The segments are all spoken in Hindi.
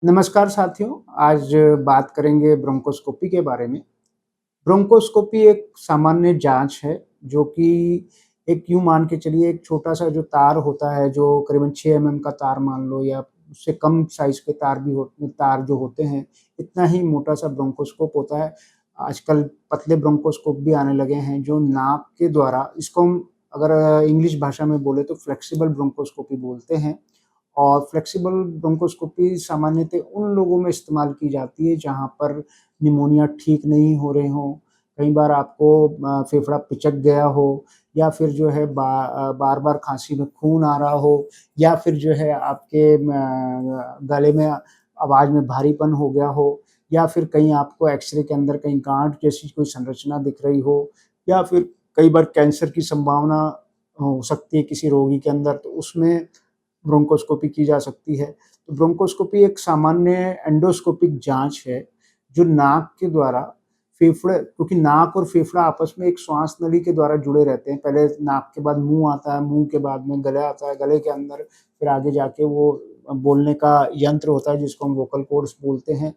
नमस्कार साथियों, आज बात करेंगे ब्रोंकोस्कोपी के बारे में। ब्रोंकोस्कोपी एक सामान्य जाँच है, जो कि एक यूँ मान के चलिए एक छोटा-सा जो तार होता है, जो करीबन 6 एमएम का तार मान लो या उससे कम साइज़ के तार जो होते हैं, इतना ही मोटा-सा ब्रोंकोस्कोप होता है। आजकल पतले ब्रोंकोस्कोप भी आने लगे हैं, जो नाक के द्वारा इसको हम अगर इंग्लिश भाषा में बोले तो फ्लेक्सिबल ब्रोंकोस्कोपी बोलते हैं। और फ्लेक्सिबल ब्रोंकोस्कोपी सामान्यतः उन लोगों में इस्तेमाल की जाती है जहाँ पर निमोनिया ठीक नहीं हो रहे हों। कई बार आपको फेफड़ा पिचक गया हो या फिर जो है बार-बार खाँसी में खून आ रहा हो या फिर जो है आपके गले में आवाज़ में भारीपन हो गया हो या फिर कहीं आपको एक्स-रे के अंदर कहीं गाँठ जैसी कोई संरचना दिख रही हो या फिर कई बार कैंसर की संभावना हो सकती है किसी रोगी के अंदर, तो उसमें ब्रोंकोस्कोपी की जा सकती है। तो ब्रोंकोस्कोपी एक सामान्य एंडोस्कोपिक जाँच है, जो नाक के द्वारा फेफड़े क्योंकि नाक और फेफड़ा आपस में एक श्वास नली के द्वारा जुड़े रहते हैं। पहले नाक के बाद मुँह आता है, मुँह के बाद में गला आता है, गले के अंदर फिर आगे जाके वो बोलने का यंत्र होता है जिसको हम वोकल कॉर्ड्स बोलते हैं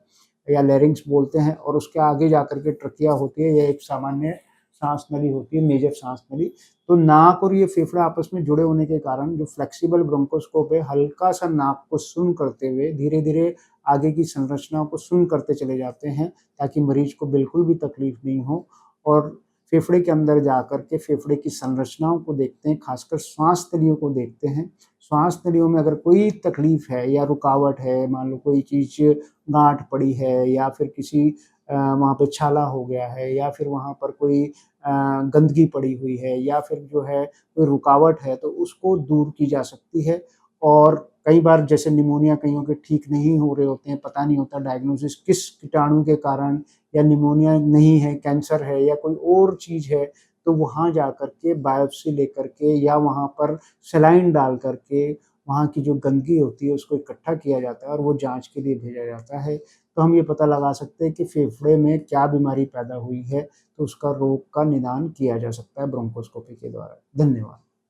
या लैरिंक्स बोलते हैं और उसके आगे जाकर के ट्रकिया होती है। यह एक सामान्य साँस नली होती है, मेजर साँस नली। तो नाक और ये फेफड़ा आपस में जुड़े होने के कारण जो फ्लेक्सिबल ब्रोंकोस्कोप है, हल्का-सा नाक को सुन्न करते हुए धीरे-धीरे आगे की संरचनाओं को सुन्न करते चले जाते हैं, ताकि मरीज को बिल्कुल भी तकलीफ नहीं हो और फेफड़े के अंदर जाकर के फेफड़े की संरचनाओं को देखते हैं, खासकर श्वास नलियों को देखते हैं। श्वास नलियों में अगर कोई तकलीफ है या रुकावट है, मान लो कोई चीज़ गाँठ पड़ी है या फिर किसी वहाँ पे छाला हो गया है या फिर वहाँ पर कोई गंदगी पड़ी हुई है या फिर जो है कोई रुकावट है, तो उसको दूर की जा सकती है। और कई बार जैसे निमोनिया कइयों के ठीक नहीं हो रहे होते हैं, पता नहीं होता डायग्नोसिस किस कीटाणु के कारण या निमोनिया नहीं है, कैंसर है या कोई और चीज़ है, तो वहाँ जाकर के बायोप्सी लेकर के या वहाँ पर सलाइन डाल कर के वहाँ की जो गंदगी होती है, उसको इकट्ठा किया जाता है और वो जाँच के लिए भेजा जाता है। तो हम ये पता लगा सकते हैं कि फेफड़े में क्या बीमारी पैदा हुई है, तो उसका रोग का निदान किया जा सकता है ब्रोंकोस्कोपी के द्वारा। धन्यवाद।